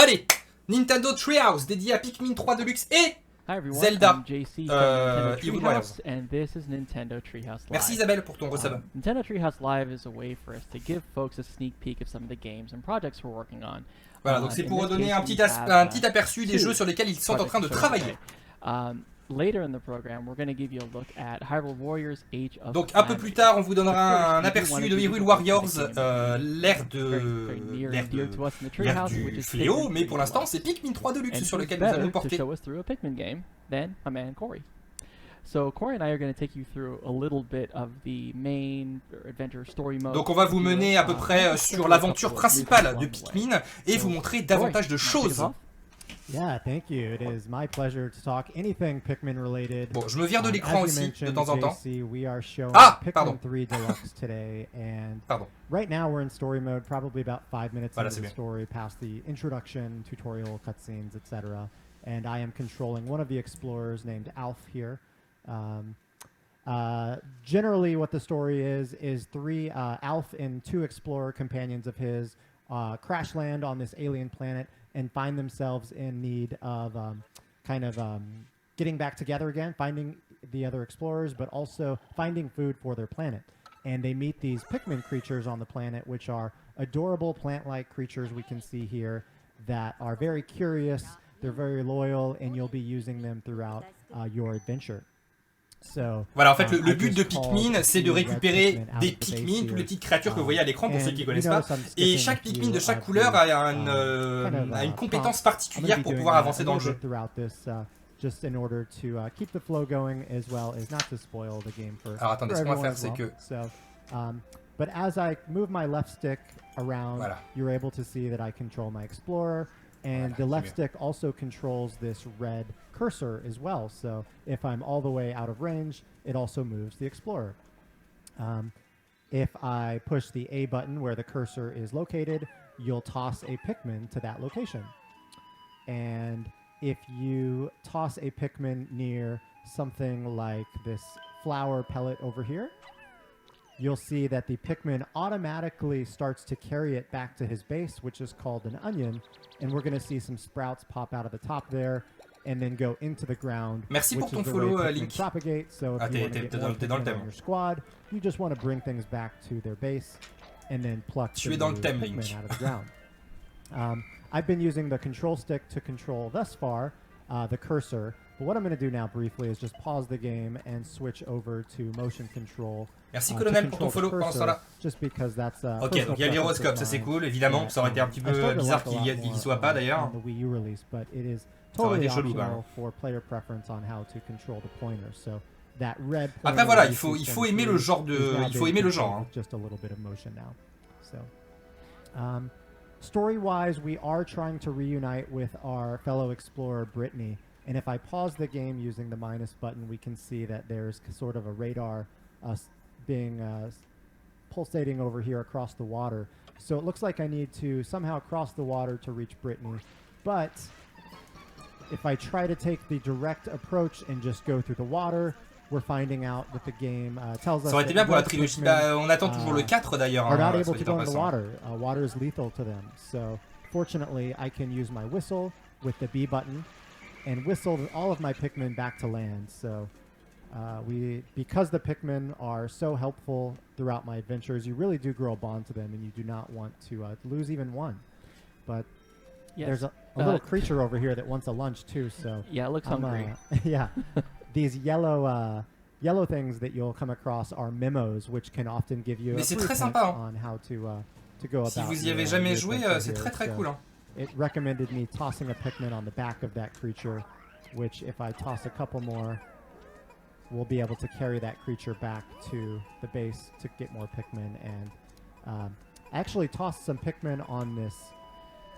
Allez, Nintendo Treehouse, dédié à Pikmin 3 Deluxe et Zelda, Hyrule Warriors. And this is Nintendo Treehouse Live. Merci Isabelle pour ton resub. Nintendo Treehouse Live is a way for us to give folks a sneak peek of some of the games and projects we're working on. Voilà, donc c'est pour donner un petit aperçu des jeux sur lesquels ils sont en train de travailler. Later in the program, we're going to give you a look at Hyrule Warriors Age of Donc un peu plus tard, on vous donnera un aperçu de Hyrule Warriors, l'ère du fléau, mais pour l'instant, c'est Pikmin 3 Deluxe sur lequel nous allons nous porter. So Corey and I are going to take you through a little bit of the main adventure story mode. Donc on va vous mener à peu près sur l'aventure principale de Pikmin et vous montrer davantage de choses. Yeah, thank you. It is my pleasure to talk anything Pikmin related. Bon, je me vire de l'écran aussi de temps en temps. We are showing pardon. Pikmin 3 Deluxe today, and pardon. Right now we're in story mode, probably about 5 minutes into the story, past the introduction, tutorial, cutscenes, etc. And I am controlling one of the explorers named Alf here. Generally, what the story is three Alf and two explorer companions of his crash land on this alien planet and find themselves in need of getting back together again, finding the other explorers, but also finding food for their planet. And they meet these Pikmin creatures on the planet, which are adorable plant-like creatures we can see here that are very curious, they're very loyal, and you'll be using them throughout your adventure. Voilà, en fait, le but de Pikmin, c'est de récupérer des Pikmin, toutes les petites créatures que vous voyez à l'écran pour ceux qui ne connaissent pas. Et chaque Pikmin de chaque couleur a une compétence particulière pour pouvoir avancer dans le jeu. Alors attendez, ce qu'on va faire, c'est que... But as I move my left stick around, you're able to see that I control my explorer. And the left stick also controls this red cursor as well. So if I'm all the way out of range, it also moves the explorer. If I push the A button where the cursor is located, you'll toss a Pikmin to that location. And if you toss a Pikmin near something like this flower pellet over here, you'll see that the Pikmin automatically starts to carry it back to his base, which is called an onion. And we're going to see some sprouts pop out of the top there and then go into the ground. Merci pour ton follow, Link. Propagate. So if you want to get more Pikmin on your squad, you just want to bring things back to their base and then pluck the Pikmin out of the ground. I've been using the control stick to control thus far the cursor. But what I'm going to do now briefly is just pause the game and switch over to motion control. Merci Colonel pour ton follow pendant ce temps-là. Ok, donc il y a le gyroscope, ça c'est cool, évidemment. Ça aurait été un petit peu bizarre qu'il y soit pas d'ailleurs. Ça aurait été chelou quand même. Après voilà, il faut aimer le genre de... Il faut aimer le genre. Story-wise, we are trying to reunite with our fellow explorer Brittany. And if I pause the game using the minus button, we can see that there's sort of a radar pulsating over here across the water. So it looks like I need to somehow cross the water to reach Brittany. But if I try to take the direct approach and just go through the water, we're finding out that the game tells us ça aurait été bien pour la trilogie. On attend toujours le 4 d'ailleurs. Are not able to go in the water. Water is lethal to them. So fortunately, I can use my whistle with the B button and whistle all of my Pikmin back to land. So because the Pikmin are so helpful throughout my adventures, you really do grow a bond to them, and you do not want to lose even one. But there's a little creature over here that wants a lunch too. So yeah, it looks hungry. Yeah, these yellow things that you'll come across are memos, which can often give you a hint on how to go about. Si vous y avez jamais joué, c'est très très cool. It recommended me tossing a Pikmin on the back of that creature, which if I toss a couple more, we'll be able to carry that creature back to the base to get more Pikmin. And I actually tossed some Pikmin on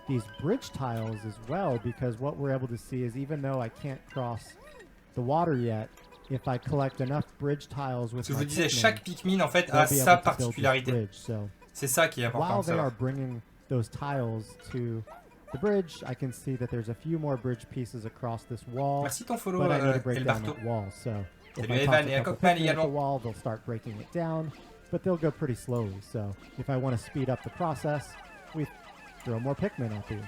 these bridge tiles as well, because what we're able to see is even though I can't cross the water yet, if I collect enough bridge tiles with je vous disais, chaque Pikmin en fait a sa particularité. C'est ça qui est important. While they are bringing those tiles to the bridge, I can see that there's a few more bridge pieces across this wall. Merci ton follow, but I need to break down that wall. So if I toss a couple Pikmin at the wall, they'll start breaking it down, but they'll go pretty slowly. So if I want to speed up the process, we throw more Pikmin at you.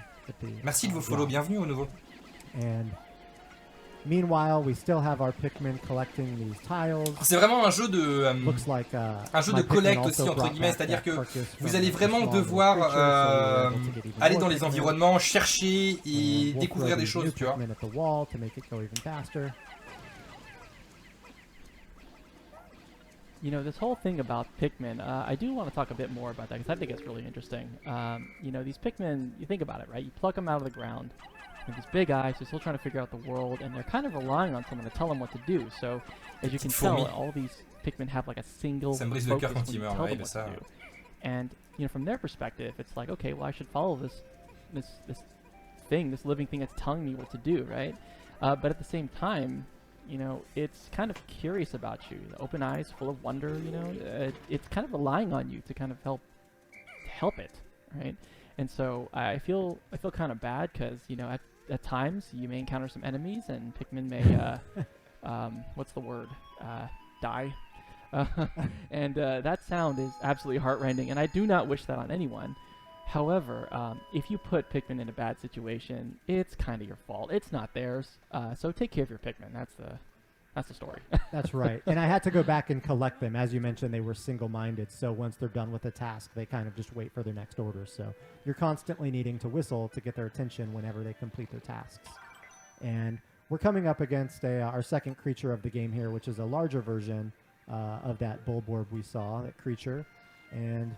Merci de vos follow, bienvenue au nouveau. And meanwhile, we still have our Pikmin collecting these tiles. C'est vraiment un jeu de collecte aussi entre guillemets, c'est-à-dire que vous allez vraiment devoir aller dans les environnements, chercher et découvrir des choses, tu vois. You know, this whole thing about Pikmin, I do want to talk a bit more about that because I think it's really interesting. You know, these Pikmin, you think about it, right? You pluck them out of the ground. With these big eyes, they're still trying to figure out the world, and they're kind of relying on someone to tell them what to do. So, as you can tell, all these Pikmin have like a single focus when you tell them what to do. And you know, from their perspective, it's like, okay, well, I should follow this living thing that's telling me what to do, right? But at the same time, you know, it's kind of curious about you. The open eyes, full of wonder. You know, it's kind of relying on you to kind of help it, right? And so I feel kind of bad because, you know, at times you may encounter some enemies and Pikmin may what's the word, die, and that sound is absolutely heartrending, and I do not wish that on anyone. However, if you put Pikmin in a bad situation, it's kind of your fault. It's not theirs. So take care of your Pikmin. That's the story. That's right. And I had to go back and collect them. As you mentioned, they were single-minded. So once they're done with a task, they kind of just wait for their next order. So you're constantly needing to whistle to get their attention whenever they complete their tasks. And we're coming up against our second creature of the game here, which is a larger version of that bulborb we saw, that creature. And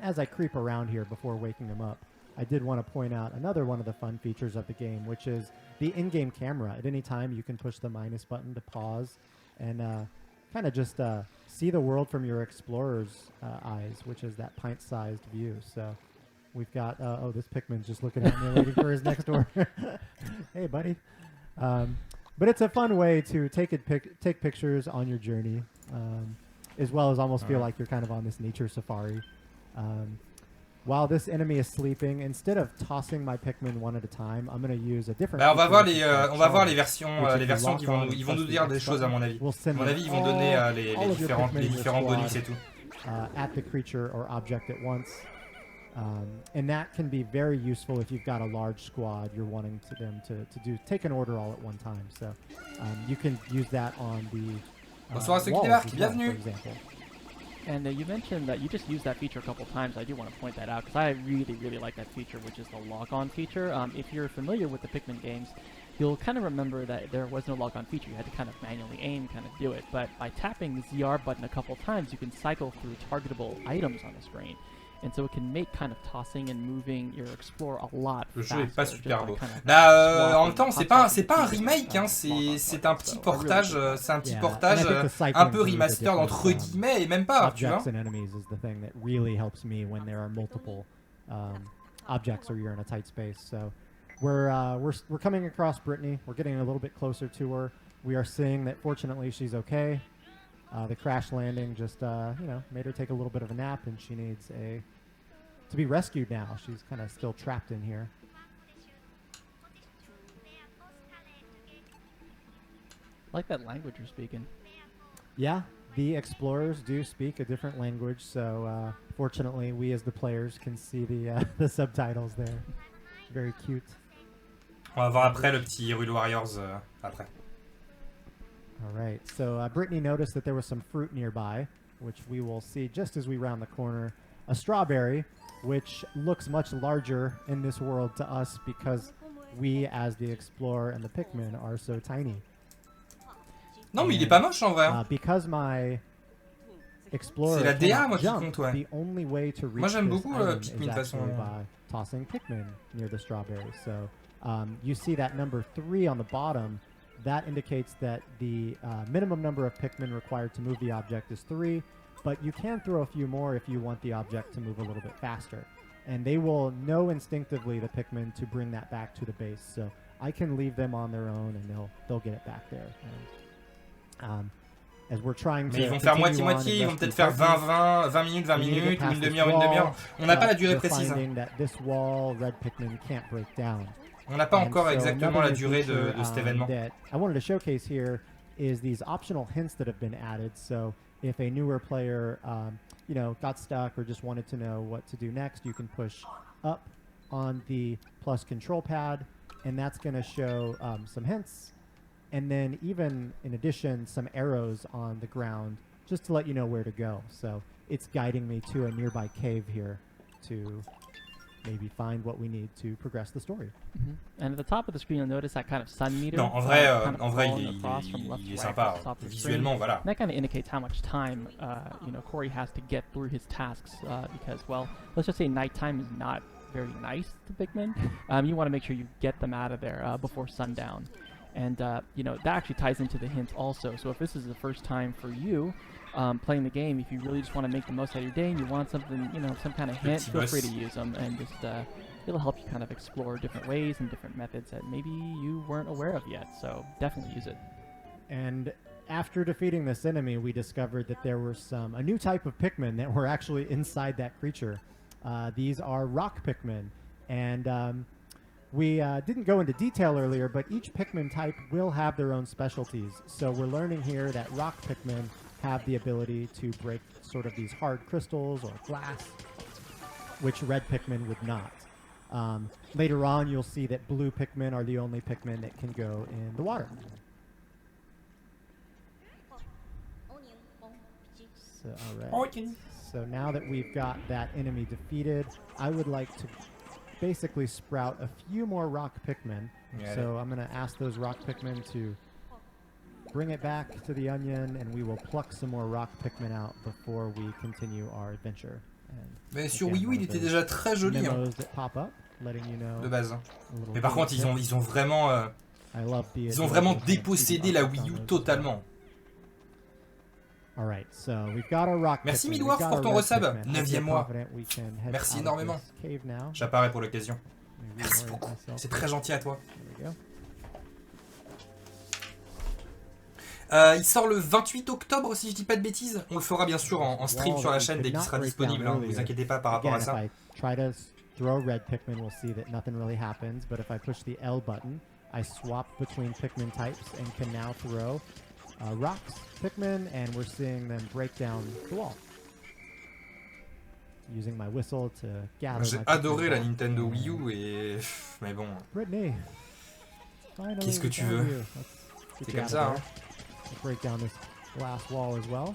as I creep around here before waking him up, I did want to point out another one of the fun features of the game, which is the in-game camera. At any time, you can push the minus button to pause and kind of just see the world from your explorer's eyes, which is that pint-sized view. So we've got, oh, this Pikmin's just looking at me waiting for his next order. Hey, buddy. But it's a fun way to take pictures on your journey, as well as almost feel like you're kind of on this nature safari. While this enemy is sleeping, instead of tossing my Pikmin one at a time, I'm going to use a different. On va voir les versions qui vont nous dire des choses à mon avis. À mon avis, ils vont donner les différents bonus et tout. At the creature or object at once, and that can be very useful if you've got a large squad. You're wanting them to take an order all at one time. So you can use that on the. Bonsoir à ceux qui débarquent, bienvenue. And you mentioned that you just used that feature a couple times. I do want to point that out because I really, really like that feature, which is the lock-on feature. If you're familiar with the Pikmin games, you'll kind of remember that there was no lock-on feature. You had to kind of manually aim, kind of do it. But by tapping the ZR button a couple times, you can cycle through targetable items on the screen. And so it can make kind of tossing and moving your explorer a lot faster. Le jeu est pas super beau. En même temps, c'est pas un remake, hein, c'est un petit portage, un peu remastered entre guillemets et même pas, tu vois. Objects and enemies is the thing that really helps me when there are multiple objects or you're in a tight space. So we're coming across Brittany. We're getting a little bit closer to her. We are seeing that fortunately she's okay. The crash landing just, you know, made her take a little bit of a nap, and she needs to be rescued now. She's kind of still trapped in here. I like that language you're speaking. Yeah, the explorers do speak a different language, so fortunately we as the players can see the subtitles there. Very cute. On va voir après le petit Hyrule Warriors après. All right, so Brittany noticed that there was some fruit nearby, which we will see just as we round the corner. A strawberry, which looks much larger in this world to us because we, as the explorer and the Pikmin, are so tiny. Non, mais il est pas moche en vrai. Because my explorer c'est la DA, moi, qui jump, compte, ouais. the only way to reach moi, j'aime this beaucoup item Pikmin, is actually by tossing Pikmin near the strawberry. So you see that number 3 on the bottom. That indicates that the minimum number of Pikmin required to move the object is 3, but you can throw a few more if you want the object to move a little bit faster. And they will know instinctively, the Pikmin, to bring that back to the base. So I can leave them on their own and they'll get it back there. And, as we're trying to mais ils vont faire moitié-moitié, ils vont peut-être faire 20 minutes, ou une demi-heure. On n'a pas la durée précise. That this wall, red Pikmin can't break down. On n'a pas encore exactement la durée de cet événement. I wanted to showcase here is these optional hints that have been added. So if a newer player, you know, got stuck or just wanted to know what to do next, you can push up on the plus control pad, and that's going to show some hints, and then even in addition some arrows on the ground just to let you know where to go. So it's guiding me to a nearby cave here to maybe find what we need to progress the story. And at the top of the screen, you'll notice that kind of sun meter. Non, en vrai, il est sympa. Visuellement, voilà. And that kind of indicates how much time, you know, Corey has to get through his tasks because, well, let's just say nighttime is not very nice to Pikmin. You want to make sure you get them out of there before sundown. And, you know, that actually ties into the hints also. So if this is the first time for you playing the game, if you really just want to make the most out of your day and you want something, you know, some kind of hint, feel free to use them, and just it'll help you kind of explore different ways and different methods that maybe you weren't aware of yet. So definitely use it. And after defeating this enemy, we discovered that there were a new type of Pikmin that were actually inside that creature. These are rock Pikmin, and we didn't go into detail earlier, but each Pikmin type will have their own specialties. So we're learning here that rock Pikmin have the ability to break sort of these hard crystals or glass, which red Pikmin would not. Later on, you'll see that blue Pikmin are the only Pikmin that can go in the water. So, all right. So now that we've got that enemy defeated, I would like to basically sprout a few more rock Pikmin. Yeah. So I'm going to ask those rock Pikmin to bring it back to the onion, and we will pluck some more rock Pikmin out before we continue our adventure. Mais sur Wii U, il était déjà très joli, hein, de base. Mais par contre, ils ont vraiment dépossédé la Wii U totalement. Merci Edouard pour ton resub, 9e mois. Merci énormément. J'apparais pour l'occasion. Merci beaucoup, c'est très gentil à toi. Il sort le 28 octobre si je dis pas de bêtises. On le fera bien sûr en stream sur la chaîne dès qu'il sera disponible, hein. Ne vous inquiétez pas par rapport à ça. Throw red Pikmin, we'll see that nothing really happens, but if I push the L button, I swap between Pikmin types and can now throw rocks Pikmin, and we're seeing them break down the wall. Using my whistle to gather. J'ai adoré la Nintendo Wii U et mais bon. Brittany, qu'est-ce que tu veux? C'est comme ça, hein. Break down this glass wall as well.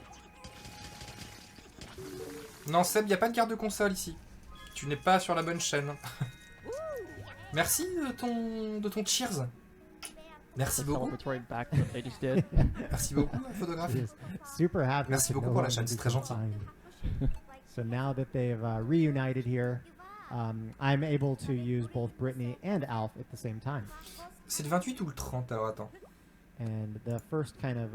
Non Seb, il n'y a pas de carte de console ici. Tu n'es pas sur la bonne chaîne. Merci de ton cheers. Merci beaucoup. Merci beaucoup, photographe. Merci beaucoup pour la chaîne, c'est très gentil. So now that they've reunited here, I'm able to use both Brittany and Alf at the same time. C'est le 28 ou le 30? Alors attends. And the first kind of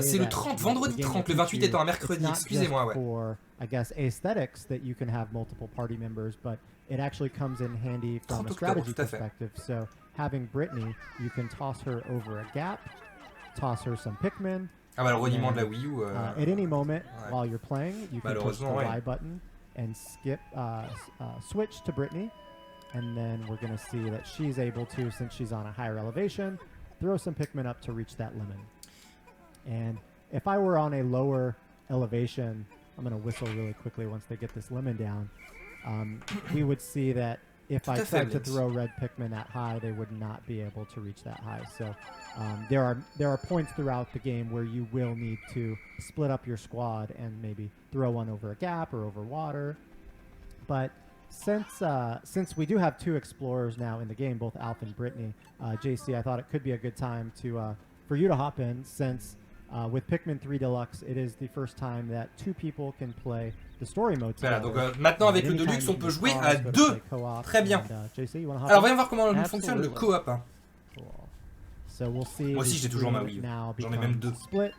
c'est le 30, vendredi 30, le 28 étant un mercredi, excusez-moi, ouais. For, I guess, aesthetics that you can have multiple party members, but it actually comes in handy from a strategy perspective. So having Brittany, you can toss her over a gap, toss her some Pikmin. Ah bah le reniement de la Wii U. At any moment while you're playing, you can push the Y button and skip, switch to Brittany, and then we're going to see that she's able to, since she's on a higher elevation, throw some Pikmin up to reach that lemon. And if I were on a lower elevation, I'm going to whistle really quickly once they get this lemon down, we would see that if I tried to throw red Pikmin that high, they would not be able to reach that high. So there are points throughout the game where you will need to split up your squad and maybe throw one over a gap or over water. But since we do have two explorers now in the game, both Alf and Brittany, JC, I thought it could be a good time to for you to hop in, since with Pikmin 3 Deluxe, it is the first time that two people can play the story mode. Voilà, donc maintenant avec le Deluxe, on peut jouer à deux. Très bien. Alors voyons voir comment fonctionne le coop. Moi aussi j'ai toujours ma Wii U. J'en ai même deux. Split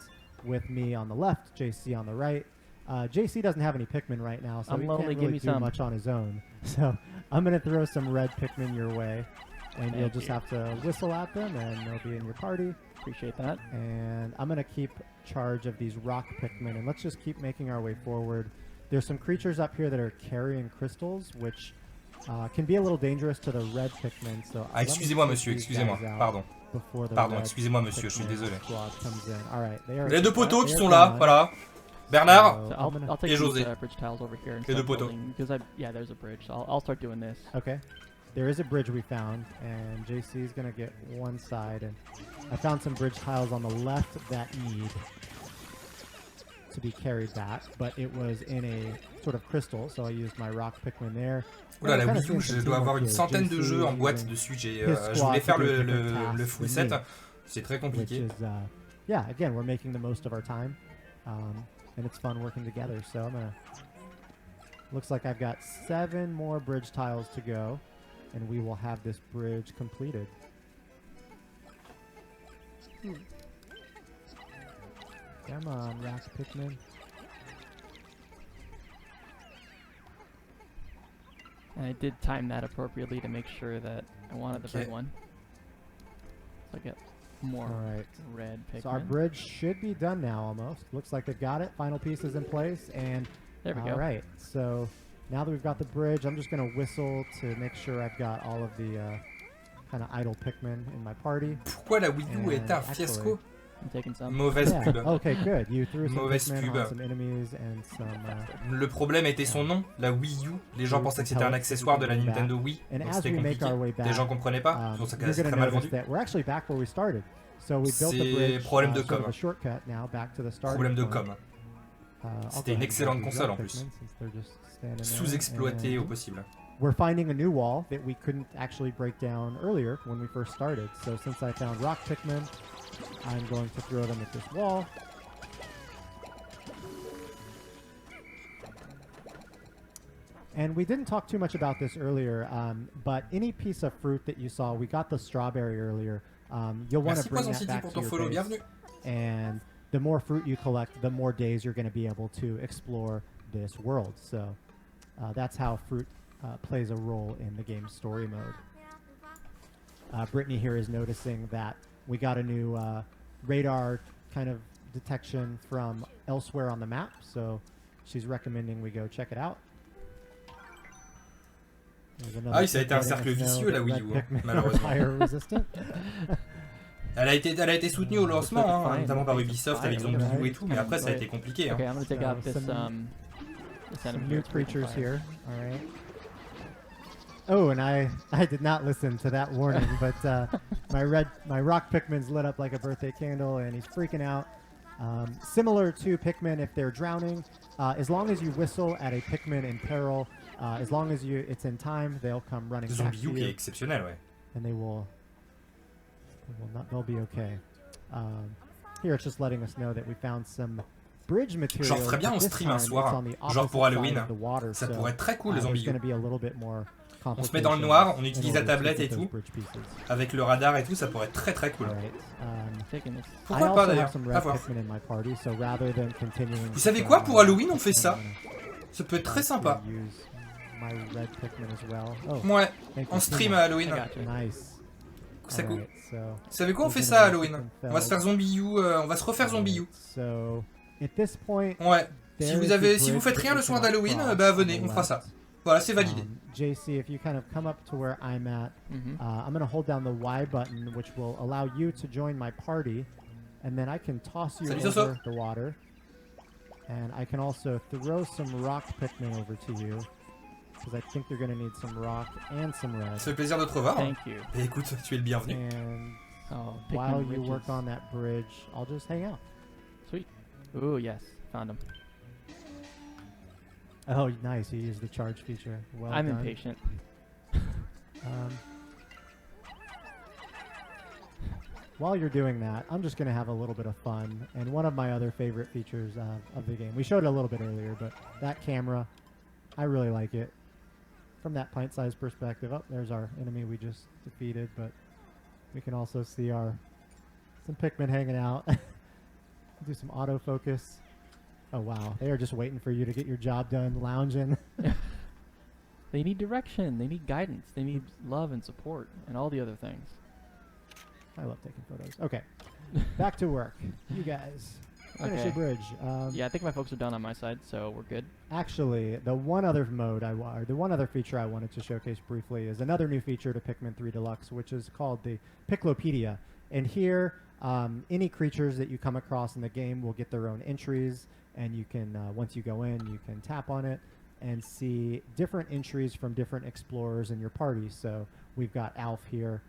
with me on the left, JC on the right. JC doesn't have any Pikmin right now, so he can't really do much on his own. So I'm going to throw some red Pikmin your way, and you'll just have to whistle at them, and they'll be in your party. Appreciate that. And I'm going to keep charge of these rock Pikmin, and let's just keep making our way forward. There's some creatures up here that are carrying crystals, which can be a little dangerous to the red Pikmin. So excusez-moi monsieur, excusez-moi, pardon. Pardon, excusez-moi monsieur, je suis désolé. Les deux poteaux qui sont là, voilà. Bernard et José. Bridge tiles over here et deux poteaux. Yeah, there's a bridge. So I'll start doing this. Okay. there is a bridge we found, and JC is going to get one side. And I found some bridge tiles on the left that need to be carried back, but it was in a sort of crystal, so I used my rock Pikmin there. Oula, la Wii U, je dois avoir une centaine de jeux en boîte dessus. Je voulais faire le full set. C'est très compliqué. Yeah, again, we're making the most of our time, and it's fun working together. So I'm gonna. Looks like I've got 7 more bridge tiles to go, and we will have this bridge completed. Come on, rock Pikmin. And I did time that appropriately to make sure that I wanted the big one. So I get more red Pikmin. So our bridge should be done now almost. Looks like they've got it. Final piece is in place, and there we go. All right, so now that we've got the bridge, I'm just going to whistle to make sure I've got all of the kind of idle Pikmin in my party. Pourquoi la Wii U est un fiasco? I'm taking some. Mauvaise pub. Okay, good. You threw some Mauvaise Pikmin pub. on some enemies and some. Le problème était son nom, la Wii U. Les gens pensaient que c'était un accessoire de la Nintendo Wii. Donc c'était compliqué. Les gens comprenaient pas. C'est pour ça qu'elle s'est très mal vendue. We're actually back where we started. So we built the bridge. Problème de com. Sort of a shortcut now back to the starting Problème de point. com. C'était une excellente console en plus. Sous-exploitée au possible. We're finding a new wall that we couldn't actually break down earlier when we first started. So since I found rock Pikmin, I'm going to throw them at this wall. And we didn't talk too much about this earlier, but any piece of fruit that you saw, we got the strawberry earlier. You'll want to bring that back to your base. And the more fruit you collect, the more days you're going to be able to explore this world. So that's how fruit plays a role in the game's story mode. Brittany here is noticing that we got a new radar kind of detection from elsewhere on the map, so she's recommending we go check it out. Ah oui, ça a été un cercle vicieux la Wii U, malheureusement. Elle a été soutenue au lancement, notamment par Ubisoft avec Zombie U et tout, mais après ça a été compliqué. Okay, I'm gonna take out this some new creatures here. All right. Oh, and I did not listen to that warning, but my rock Pikmin's lit up like a birthday candle, and he's freaking out. Similar to Pikmin, if they're drowning, as long as you whistle at a Pikmin in peril, as long as it's in time, they'll come running back to you. Zombie U qui est exceptionnel, ouais. And they'll be okay. Here it's just letting us know that we found some bridge material. J'en ferais bien en stream un soir, genre pour Halloween. Ça pourrait être très cool, le Zombie U. On se met dans le noir, on utilise la tablette et tout. Avec le radar et tout, ça pourrait être très très cool. Pourquoi pas d'ailleurs? À voir. Vous savez quoi? Pour Halloween, on fait ça. Ça peut être très sympa. Ouais, on stream à Halloween. C'est cool. Vous savez quoi? On fait ça à Halloween. On va se faire Zombie U, on va se refaire Zombie U. Ouais. Si vous faites rien le soir d'Halloween, bah venez, on fera ça. Voilà, c'est validé. JC, if you kind of come up to where I'm at, I'm going to hold down the Y button, which will allow you to join my party, and then I can toss you over the water, and I can also throw some rock Pikmin over to you, because I think you're going to need some rock and some red. Ça fait plaisir de te revoir. Thank you. Et écoute, tu es le bienvenu. And while you work on that bridge, I'll just hang out. Sweet. Ooh, yes, found him. Oh, nice. You used the charge feature. Well I'm done. Impatient. While you're doing that, I'm just going to have a little bit of fun. And one of my other favorite features of the game, we showed it a little bit earlier, but that camera, I really like it. From that pint-sized perspective, oh, there's our enemy we just defeated, but we can also see some Pikmin hanging out. Do some autofocus. Oh wow, they are just waiting for you to get your job done, lounging. They need direction, they need guidance, they need love and support, and all the other things. I love taking photos. Okay, back to work. You guys, finish your bridge. Yeah, I think my folks are done on my side, so we're good. Actually, the one other feature I wanted to showcase briefly is another new feature to Pikmin 3 Deluxe, which is called the Piklopedia. And here, any creatures that you come across in the game will get their own entries. And you can, once you go in, you can tap on it, and see different entries from different explorers in your party. So we've got Alf here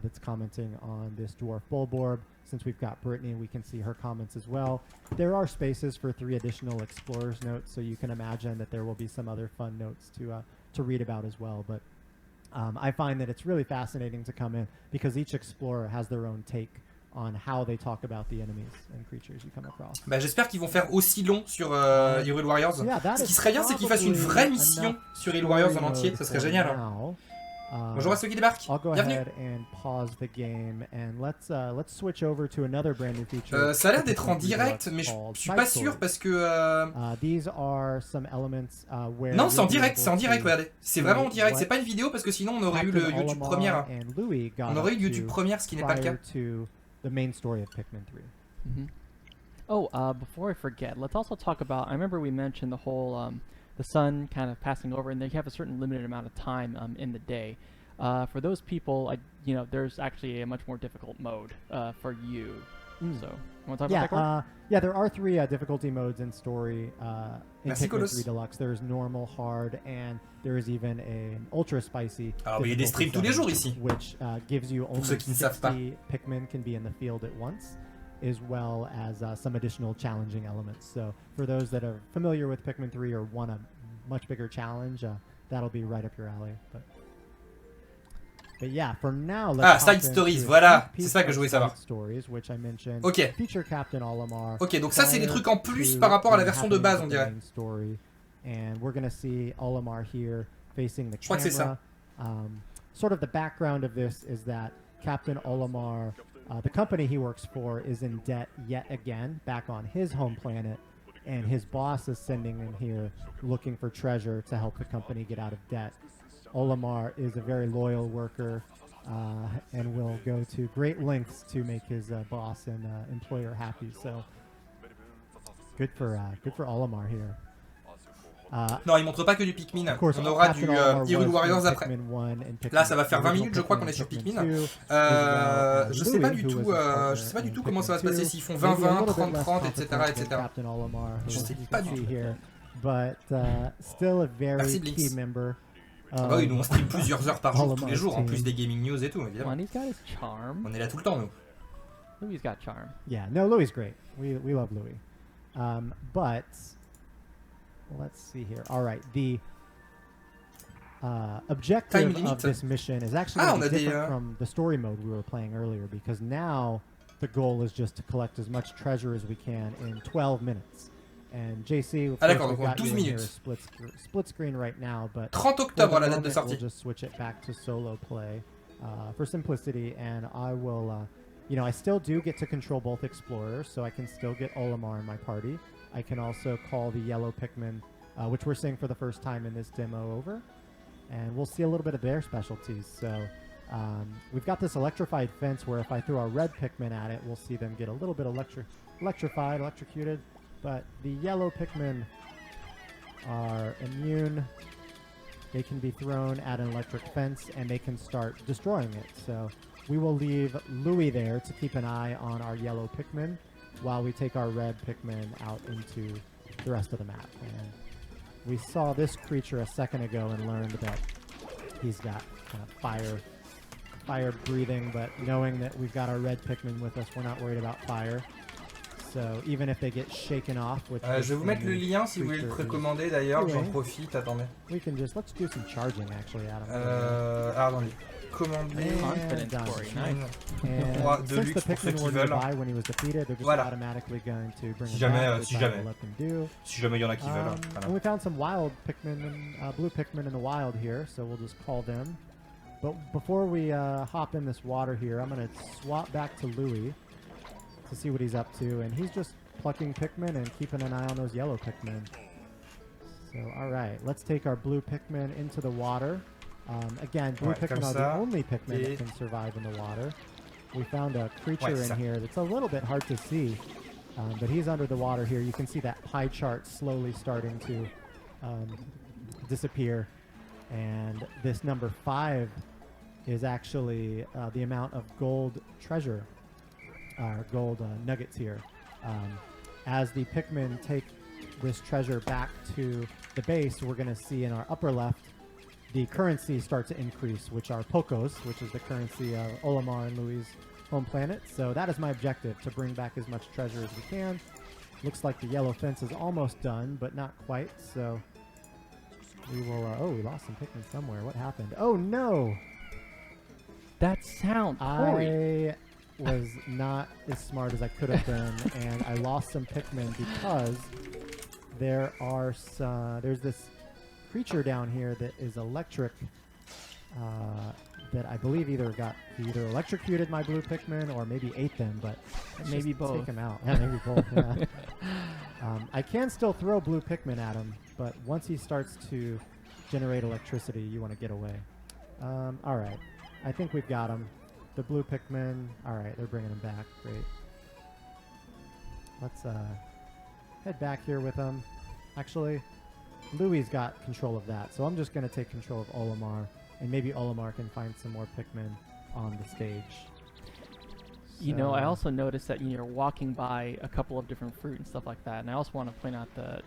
that's commenting on this dwarf bulborb. Since we've got Brittany, we can see her comments as well. There are spaces for 3 additional explorers notes, so you can imagine that there will be some other fun notes to read about as well. But I find that it's really fascinating to come in because each explorer has their own take on how they talk about the enemies and creatures you come across. Bah, j'espère qu'ils vont faire aussi long sur Hyrule Warriors. Ce qui serait bien, c'est qu'ils fassent une vraie mission sur Hyrule Warriors en entier. Ça serait génial. Hein. Bonjour à ceux qui débarquent. Bienvenue. Ça a l'air d'être en direct, mais je suis pas sûr parce que. Non, c'est en direct, regardez. C'est vraiment en direct, c'est pas une vidéo parce que sinon on aurait eu le YouTube Première. On aurait eu le YouTube Première, ce qui n'est pas le cas. The main story of Pikmin 3. Oh, before I forget, let's also talk about, I remember we mentioned the whole, the sun kind of passing over, and they have a certain limited amount of time in the day. For those people, you know, there's actually a much more difficult mode for you. So, you want to talk about that, Coop? Yeah, there are 3 difficulty modes in story in Pikmin 3 Deluxe. There's normal, hard, and there is even an ultra spicy. Alors, il y a des streams tous les jours ici. Which gives you only 60 Pikmin can be in the field at once, as well as some additional challenging elements. So for those that are familiar with Pikmin 3 or want a much bigger challenge, that'll be right up your alley. But yeah, for now, let's Side Stories, voilà, c'est ça que je voulais savoir. Ok. Ok, donc ça c'est des trucs en plus par rapport à la version de base, on dirait. Je crois que c'est ça. Sort of the background of this is that Captain Olimar, the company he works for, is in debt yet again, back on his home planet, and his boss is sending him here looking for treasure to help the company get out of debt. Olimar is a very loyal worker and will go to great lengths to make his boss and employer happy. So good for Olimar here. Non, il montre pas que du Pikmin. On aura du Hyrule Warriors après. Là, ça va faire 20 minutes, je crois qu'on est sur Pikmin. Je sais pas du tout comment ça va se passer s'ils font 20-20, 30-30, etc., etc. Je sais pas du tout. Merci Blinks. Ah bah oui, nous on stream plusieurs heures par jour, tous les jours, en plus des gaming news et tout, évidemment. On est là tout le temps, nous. Louis got charm. Yeah, no, Louis great. We love Louis. But let's see here. All right, the objective of this mission is actually different from the story mode we were playing earlier, because now the goal is just to collect as much treasure as we can in 12 minutes. And JC, d'accord, donc 12 minutes. Split screen right now, but 30 octobre la date de sortie. We'll just switch it back to solo play for simplicity, and I will, you know, I still do get to control both explorers, so I can still get Olimar in my party. I can also call the yellow Pikmin, which we're seeing for the first time in this demo, over, and we'll see a little bit of their specialties. So we've got this electrified fence where if I throw a red Pikmin at it, we'll see them get a little bit electrocuted. But the yellow Pikmin are immune. They can be thrown at an electric fence and they can start destroying it. So we will leave Louis there to keep an eye on our yellow Pikmin while we take our red Pikmin out into the rest of the map. And we saw this creature a second ago and learned that he's got kind of fire breathing, but knowing that we've got our red Pikmin with us, we're not worried about fire. So even if they get shaken off, which je vais vous mettre le lien si vous voulez le précommander d'ailleurs, j'en profite, attendez. We can just, let's do some charging actually, Adam. Attendez. Commander. 3 Deluxe pour ceux qui veulent. Voilà. Si jamais il y en a qui veulent. Voilà. And we found some wild Pikmin, blue Pikmin in the wild here, so we'll just call them. But before we hop in this water here, I'm going to swap back to Louis to see what he's up to, and he's just plucking Pikmin and keeping an eye on those yellow Pikmin. So, alright, let's take our blue Pikmin into the water. Again, blue Pikmin are the only Pikmin that can survive in the water. We found a creature in here that's a little bit hard to see, but he's under the water here. You can see that pie chart slowly starting to disappear, and this number 5 is actually the amount of gold treasure, gold nuggets here. As the Pikmin take this treasure back to the base, we're going to see in our upper left the currency start to increase, which are Pocos, which is the currency of Olimar and Louis' home planet. So that is my objective, to bring back as much treasure as we can. Looks like the yellow fence is almost done, but not quite. So we will... oh, we lost some Pikmin somewhere. What happened? Oh, no! That sound, Corey. I was not as smart as I could have been, and I lost some Pikmin because there's this creature down here that is electric, that I believe either electrocuted my blue Pikmin or maybe ate them, but maybe both. Take them out. Yeah, maybe both. Yeah. I can still throw blue Pikmin at him, but once he starts to generate electricity, you want to get away. All right, I think we've got him. The blue Pikmin. All right, they're bringing him back. Great. Let's head back here with them. Actually, Louis got control of that, so I'm just going to take control of Olimar, and maybe Olimar can find some more Pikmin on the stage. You know, I also noticed that you're walking by a couple of different fruit and stuff like that, and I also want to point out the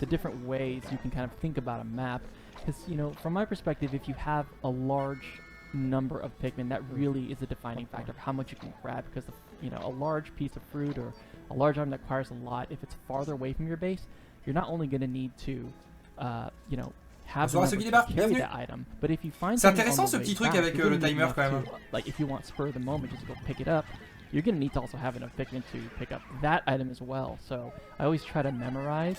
different ways you can kind of think about a map, because, you know, from my perspective, if you have a large number of Pikmin, that really is a defining factor of how much you can grab, because, a large piece of fruit or a large item that requires a lot, if it's farther away from your base, you're not only going to need to, have that item, but if you find c'est intéressant ce petit truc avec le timer quand même. Like if you want spur of the moment, just go pick it up, you're going to need to also have enough Pikmin to pick up that item as well. So I always try to memorize.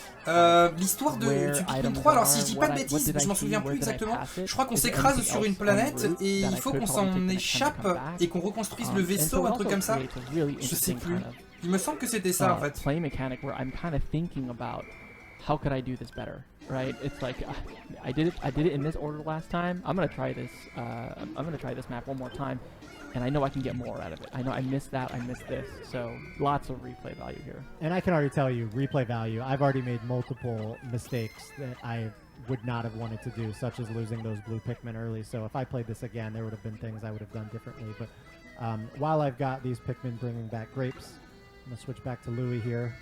L'histoire du Pikmin 3, alors si je dis pas de bêtises, je m'en souviens plus exactement. Je crois qu'on s'écrase sur une planète et il faut qu'on s'en échappe et qu'on reconstruise le vaisseau, un truc comme ça. Je sais plus. Il me semble que c'était ça en fait. Play mechanic where I'm kind of thinking about how could I do this better, right? It's like I did it in this order last time. I'm gonna try this. I'm gonna try this map one more time, and I know I can get more out of it. I know I missed that. I missed this. So lots of replay value here. And I can already tell you, replay value. I've already made multiple mistakes that I would not have wanted to do, such as losing those blue Pikmin early. So if I played this again, there would have been things I would have done differently. But while I've got these Pikmin bringing back grapes, I'm gonna switch back to Louis here,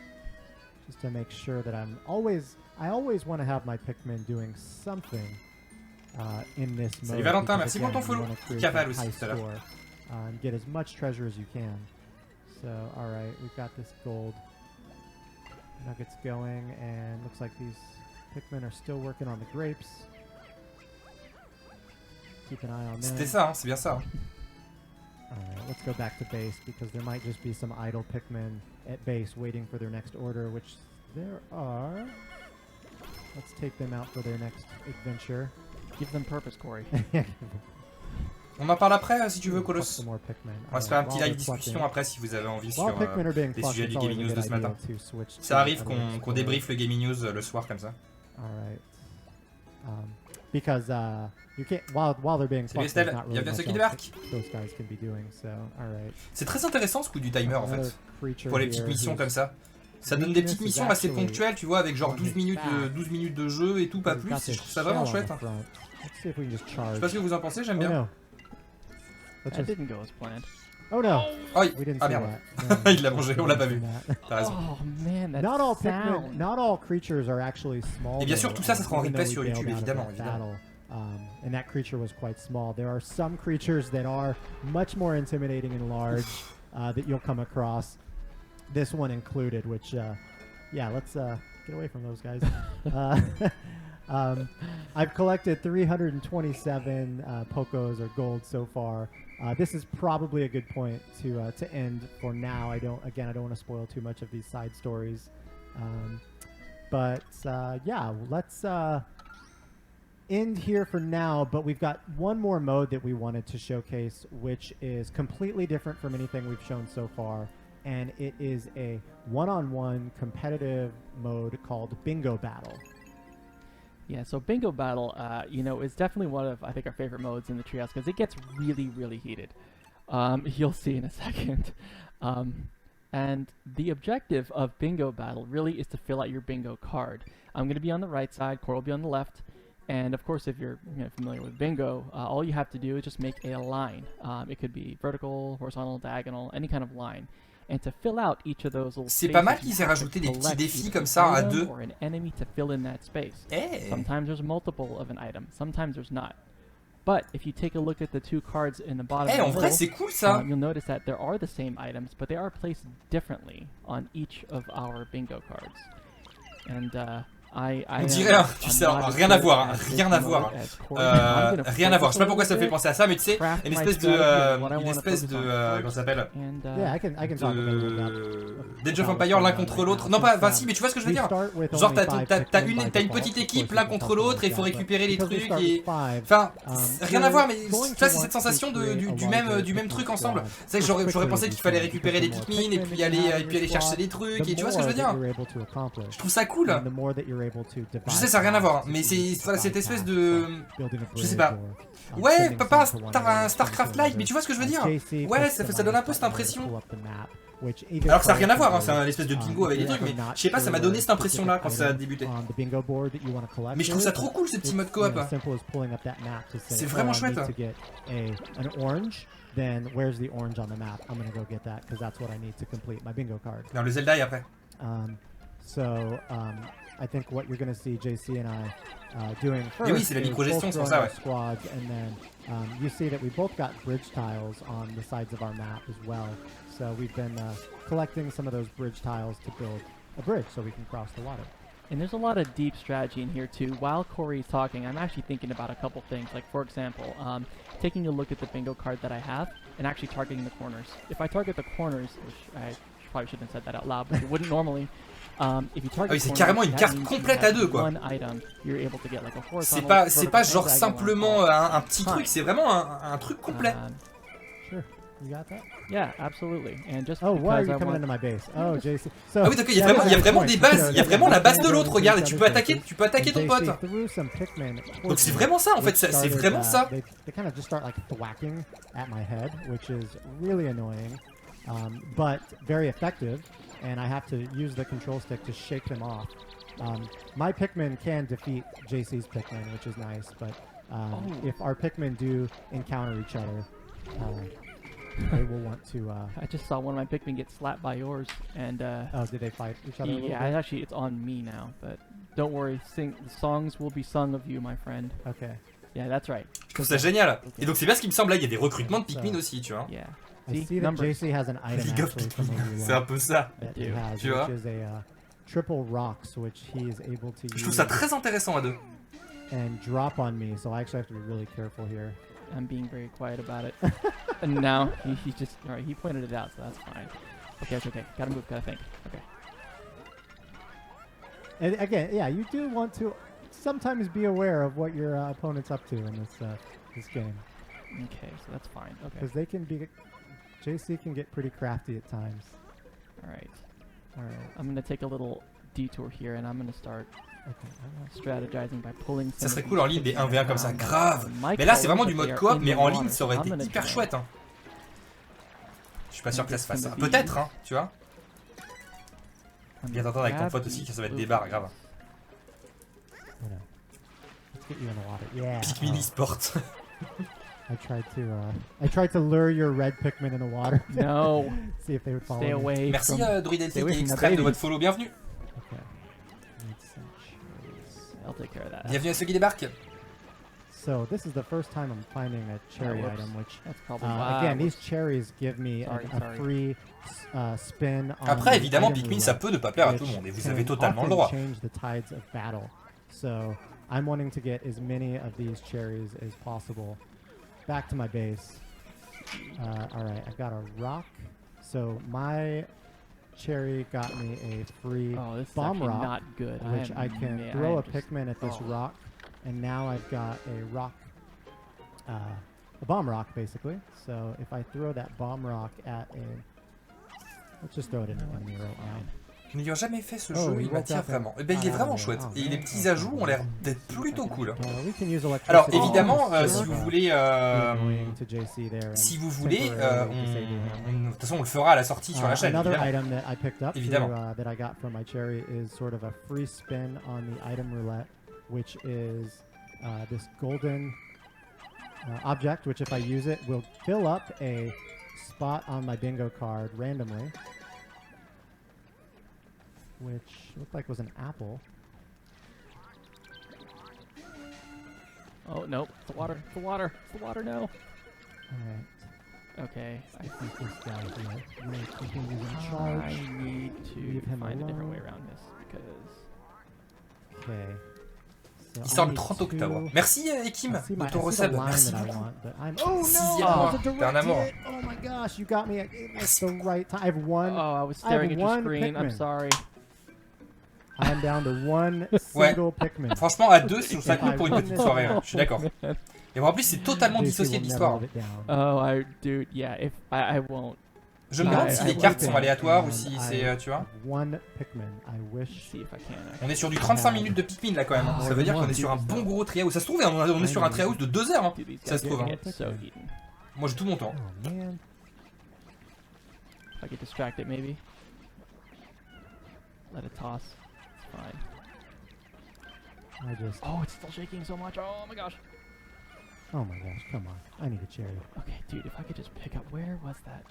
just to make sure that I always want to have my Pikmin doing something in this mode. Salut Valentin, merci pour ton follow. Caval aussi tout à l'heure. And get as much treasure as you can. So, alright, we've got this gold nuggets going, and looks like these Pikmin are still working on the grapes. Keep an eye on them. C'était ça, hein, c'est bien ça. Alright, let's go back to base, because there might just be some idle Pikmin at base waiting for their next order, which there are. Let's take them out for their next adventure. Give them purpose, Corey. On en parle après si tu veux, Colos. On va se faire un petit live discussion après si vous avez envie sur les sujets du Gaming News de ce matin. Ça arrive qu'on débriefe le Gaming News le soir comme ça. Alright. Because you can't while they're being plucked, there's not really much else those guys can be doing. So, alright. C'est très intéressant ce coup du timer en fait. Pour les petites missions comme ça. Ça donne des petites missions assez ponctuelles, tu vois, avec genre 12 minutes de jeu et tout, pas plus. Je trouve ça vraiment chouette. Je sais pas ce que vous en pensez, j'aime bien. That didn't go as planned. Oh no! Oh, ah merde. Il l'a mangé, on l'a pas vu. T'as raison. Oh man, that not all Pikmin, not all creatures are actually small. Et bien sûr, tout ça sera en replay sur YouTube, évidemment. And that creature was quite small. There are some creatures that are much more intimidating and large that you'll come across. This one included, which, yeah, let's get away from those guys. I've collected 327 Pocos or gold so far. This is probably a good point to end for now. I don't want to spoil too much of these side stories. But yeah, let's end here for now. But we've got one more mode that we wanted to showcase, which is completely different from anything we've shown so far. And it is a one-on-one competitive mode called Bingo Battle. Yeah, so Bingo Battle, is definitely one of, I think, our favorite modes in the Treehouse, because it gets really, really heated. You'll see in a second. And the objective of Bingo Battle really is to fill out your bingo card. I'm going to be on the right side, Cor will be on the left. And of course, if you're familiar with bingo, all you have to do is just make a line. It could be vertical, horizontal, diagonal, any kind of line. C'est pas mal qu'ils aient rajouté des petits défis comme ça à deux. Hey. Sometimes there's multiple of an item, sometimes there's not. But if you take a look at the two cards in the bottom, en vrai c'est cool ça. You'll notice that there are the same items, but they are placed differently on each of our bingo cards. And on dirait, tu sais, rien à voir, rien à voir. Rien à voir. Je sais pas pourquoi ça me fait penser à ça, mais tu sais, une espèce de comment ça s'appelle? D'Age of Empire l'un contre l'autre. Non pas, enfin si, mais tu vois ce que je veux dire. Genre t'as une petite équipe l'un contre l'autre et il faut récupérer les trucs et, enfin, rien à voir, mais ça c'est cette sensation du même truc ensemble. C'est vrai que j'aurais pensé qu'il fallait récupérer des Pikmin et puis aller chercher des trucs et tu vois ce que je veux dire. Je trouve ça cool. Je sais, ça n'a rien à voir, mais c'est cette espèce de... Je sais pas. Ouais, pas un StarCraft-like, mais tu vois ce que je veux dire? Ouais, ça donne un peu cette impression. Alors que ça n'a rien à voir, hein, c'est un espèce de bingo avec des trucs, mais je sais pas, ça m'a donné cette impression-là quand ça a débuté. Mais je trouve ça trop cool, ce petit mode coop. C'est vraiment chouette. Then where's the orange on the map? I'm gonna go get that because that's what I need to complete my bingo card. Non, le Zelda est après. I think what you're going to see JC and I doing first oui, c'est la micro-gestion, c'est pour ça, ouais. Squads, and then you see that we both got bridge tiles on the sides of our map as well. So we've been collecting some of those bridge tiles to build a bridge so we can cross the water. And there's a lot of deep strategy in here too. While Corey's talking, I'm actually thinking about a couple things. Like for example, taking a look at the bingo card that I have and actually targeting the corners. If I target the corners, which I probably shouldn't have said that out loud, but you wouldn't normally. Ah oui, c'est carrément une carte complète à deux quoi. C'est pas genre simplement un petit truc, c'est vraiment un truc complet. Yeah, absolutely. And just oh, why are you coming into my base? Oh, JC. So, ah oui, d'accord, il y a vraiment des bases, il y a vraiment la base de l'autre, regarde, et tu peux attaquer ton pote. Donc c'est vraiment ça en fait, c'est vraiment ça. They kind of just start like thwacking at my head, which is really annoying, but very effective. And I have to use the control stick to shake them off. My Pikmin can defeat JC's Pikmin, which is nice, but if our Pikmin do encounter each other, they will want to... I just saw one of my Pikmin get slapped by yours, and... oh, did they fight each other? Yeah, actually, it's on me now, but don't worry, the songs will be sung of you, my friend. Okay. Yeah, that's right. Je trouve ça génial. Et donc c'est bien ce qui me semble, là, il y a des recrutements de Pikmin aussi, tu vois. Yeah. I see that JC has an item actually from c'est un peu ça. Tu vois? Which is a triple rocks, which he is able to use. Je trouve ça très intéressant à deux. And drop on me, so I actually have to be really careful here. I'm being very quiet about it. And now he just alright. He pointed it out, so that's fine. Okay. Gotta move. Gotta think. Okay. And again, yeah, you do want to sometimes be aware of what your opponent's up to in this game. Okay, so that's fine. Okay. Because they can be. JC can get pretty crafty at times. Alright. I'm going to take a little detour here and I'm going to start strategizing by pulling. Ça serait cool en ligne des 1v1 comme ça, grave. Mais là c'est vraiment du mode coop, mais en ligne ça aurait été hyper chouette. Hein. Je suis pas sûr que ça se fasse. Peut-être, hein, tu vois. Viens t'entendre avec ton pote aussi, que ça va être des barres, grave. Pikmin e-sport. I tried to lure your red Pikmin in the water. No. See if they would follow Stay away. Merci Druidel et Extreme de votre follow, bienvenue. Okay. I'll take care of that. Bienvenue à ceux qui débarquent. So this is the first time I'm finding a cherry item, which that's probably again these cherries give me a free spin. Après évidemment Pikmin ça peut ne pas plaire à tout le monde et vous avez totalement le droit. Change the tides of battle. So I'm wanting to get as many of these cherries as possible. Back to my base. Alright, I got a rock. So my cherry got me a free bomb rock, not good. which I can throw a Pikmin at this rock, and now I've got a rock, a bomb rock basically. So if I throw that bomb rock at let's just throw it in an enemy right now. N'ayant jamais fait ce jeu, il m'attire vraiment. Et ben, il est vraiment chouette. Et les petits ajouts ont l'air d'être plutôt cool. Alors évidemment, si vous voulez, de toute façon on le fera à la sortie sur la chaîne. Évidemment. Which is this golden object, which if I use it will fill up a spot on my bingo card randomly. which looked like was an apple. Oh, no. It's the water. It's the water. It's the water, no. Alright. Okay. I think this guy here. He's in charge. I need to Leave him find a different alone. way around this because... Okay. So Il I sort le need 30 octobre. to- Merci Ekim I see de my- ton I see the resub. line Merci that I beaucoup. want, but I'm. Oh no! Sixième That mois. was a T'es un direct amour. hit. Oh my gosh! You got me at the right time. I have one. Oh, I was staring at your one screen. I'm Pikmin. sorry. I'm down to one single Pikmin. Franchement, à deux, ça cool pour une If I petite win soirée. this Je suis d'accord. Et en plus, c'est totalement JC dissocié will de never l'histoire. live it down. Oh, dude, yeah. If I won't. Je me demande si les cartes sont aléatoires ou And si I c'est, tu vois. have one Pikmin. I wish. See if I can. On est sur du 35 minutes de Pikmin là quand même. Ça veut dire qu'on est sur un bon gros Treehouse. Ça se trouve, on est sur un Treehouse de 2 heures. Hein. Dude, these Ça guys se trouve. are Hein. getting so eaten. Moi j'ai tout mon temps. Oh man. If I get distracted, maybe. Let it toss. It's fine. I just. Oh, it's still shaking so much. Oh my gosh. Oh my gosh! Come on! I need a cherry. Okay, dude, if I could just pick up, where was that?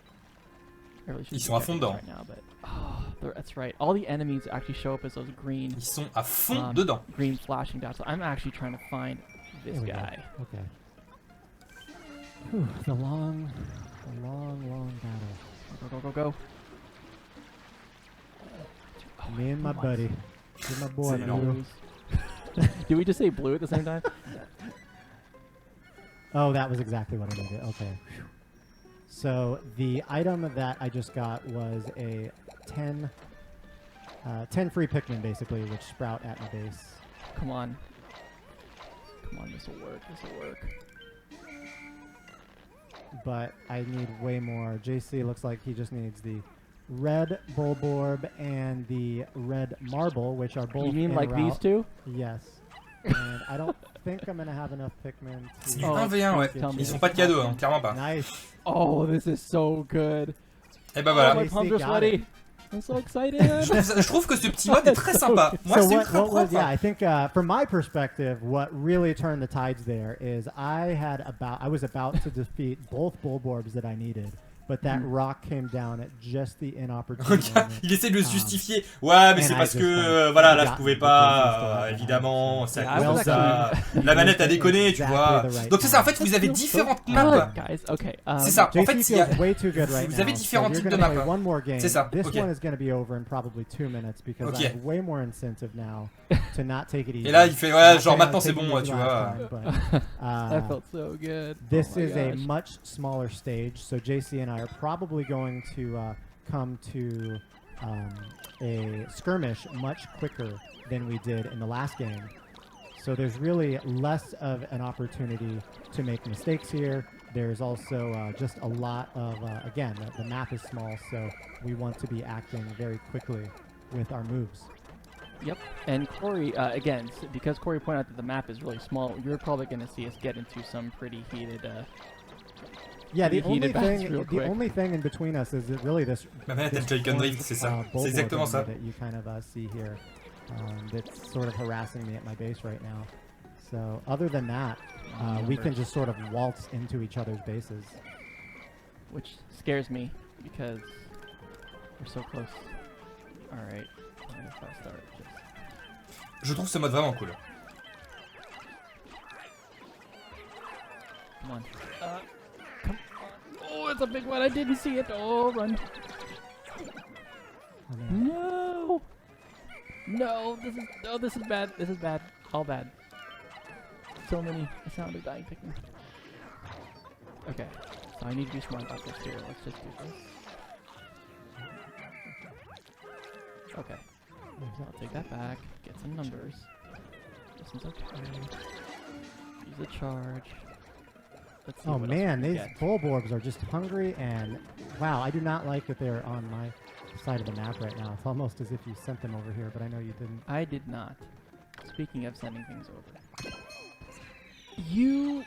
I really Ils shouldn't sont à be fond checking dedans. right now, but that's right. All the enemies actually show up as those green, Ils sont à fond dedans. green flashing dots. So I'm actually trying to find this There we go. guy. Okay. Whew, the long battle. Go, go, go, go. Oh, Me and my blue buddy. ones. With my boy, C'est énorme. Blue. Blues. Did we just say blue at the same time? Oh, that was exactly what I needed. Okay. So the item that I just got was a 10 free Pikmin, basically, which sprout at my base. Come on. Come on, this will work. This will work. But I need way more. JC looks like he just needs the red Bulborb and the red Marble, which are both You mean en like route. these two? Yes. And I don't think I'm going to have enough Pikmin to... C'est du Oh, 1v1, ouais. tell me. Ils sont pas de cadeaux, hein, clairement pas. Nice. Oh, this is so good. Et bah Oh, voilà. my JC palms are got sweaty. it. I'm so excited. Je trouve que ce petit mode est très sympa. Moi, So c'est what ultra was, propre. yeah, I think from my perspective, what really turned the tides there is I was about to defeat both Bulborbs that I needed, but that rock came down at just the inopportune moment. Il essaie de se justifier. Ouais, mais c'est parce que voilà, là je pouvais pas, évidemment, c'est à cause de ça. La manette a déconné, tu vois. Donc c'est ça, en fait, vous avez différentes maps. Guys, okay. C'est ça. En fait, JC il y a... feels way too good right vous avez now, différents so types you're de gonna maps. play one more game. C'est ça, This ok. one is going to be over in probably 2 minutes because Ok. I have way more incentive now to not take it easy. Et là, il fait, ouais, Not genre saying I maintenant was c'est taking bon, it tu last vois. time, but, That felt so good. this Oh my is a gosh. much smaller stage, so JC and I are probably going to come to a skirmish much quicker than we did in the last game. So there's really less of an opportunity to make mistakes here. There's also just a lot of, again, the map is small, so we want to be acting very quickly with our moves. Yep. And Corey, again, because Corey pointed out that the map is really small, you're probably going to see us get into some pretty heated. Yeah, the Pretty heated battles real quick. only thing in between us is that really this. Ma manette elle Joy-Con Drift, c'est ça. C'est exactement ça. That you kind of see here, that's sort of harassing me at my base right now. So other than that, we can just sort of waltz into each other's bases. Which scares me because we're so close. All right. If I start just... Je trouve ce mode vraiment cool. Come on. Come on. Oh, it's a big one. I didn't see it. Oh, run. Oh, man. No. No, this is bad. This is bad. All bad. So many. The sound of dying Pikmin. Okay. So I need to be smart about this here. Let's just do this. Okay. So I'll take that back. Get some numbers. This one's okay. Use a charge. Let's see Oh what man, else we these can get. Bulborbs are just hungry, and wow, I do not like that they're on my side of the map right now. It's almost as if you sent them over here, but I know you didn't. I did not. Speaking of sending things over. You...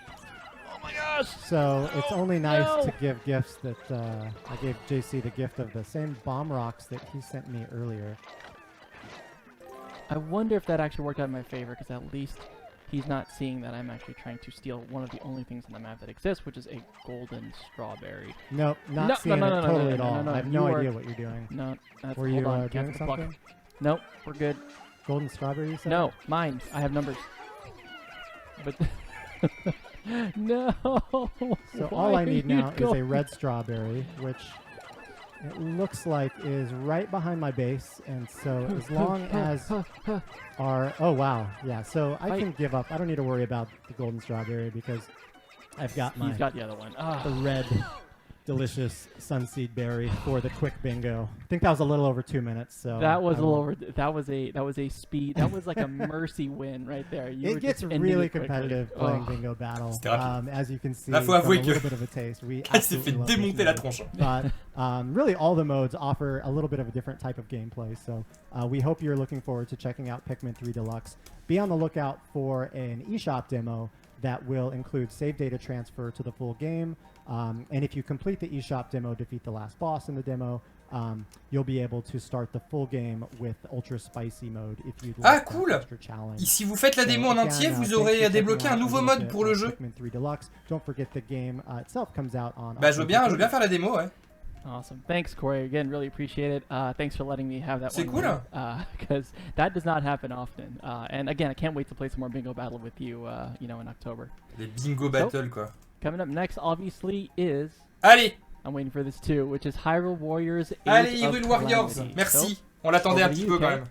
Oh my gosh! So it's only nice no. to give gifts that I gave JC the gift of the same bomb rocks that he sent me earlier. I wonder if that actually worked out in my favor, because at least he's not seeing that I'm actually trying to steal one of the only things in the map that exists, which is a golden strawberry. Nope, not No, seeing no, it no, no, totally no, at no, all. no, no, I have you no are- idea what you're doing. No, that's, Were hold you on, doing cancel the block. something? Nope, we're good. Golden strawberry, you said? No, mine. I have numbers. But no. So all I need now is a red strawberry, which it looks like is right behind my base. And so as long as our... Oh, wow. Yeah, so I can give up. I don't need to worry about the golden strawberry because I've got my... He's got the other one. The red... delicious sunseed berry for the quick bingo. I think that was a little over 2 minutes. So that was a little over. That was a speed. That was like a mercy win right there. It gets really competitive playing bingo battle. As you can see, faut avouer a little bit of a taste. We s'est fait démonter la tronche. But really, all the modes offer a little bit of a different type of gameplay. So we hope you're looking forward to checking out Pikmin 3 Deluxe. Be on the lookout for an eShop demo that will include save data transfer to the full game. And if you complete the eShop demo, defeat the last boss in the demo, you'll be able to start the full game with Ultra Spicy mode if you'd like cool. extra challenge. Et si vous faites la démo en entier, vous aurez débloqué un nouveau mode pour le jeu. Pikmin 3 Deluxe. Don't forget the game itself comes out on... Bah je veux bien faire la démo, ouais. Awesome. Thanks, Corey. Again, really appreciate it. Thanks for letting me have that one. C'est cool. Because that does not happen often. And again, I can't wait to play some more Bingo Battle with you, you know, in October. Les Bingo Battle, quoi. Coming up next, obviously, is... Allez! I'm waiting for this too, which is Hyrule Warriors. Allez, Hyrule Warriors! Merci! On l'attendait un petit peu quand même.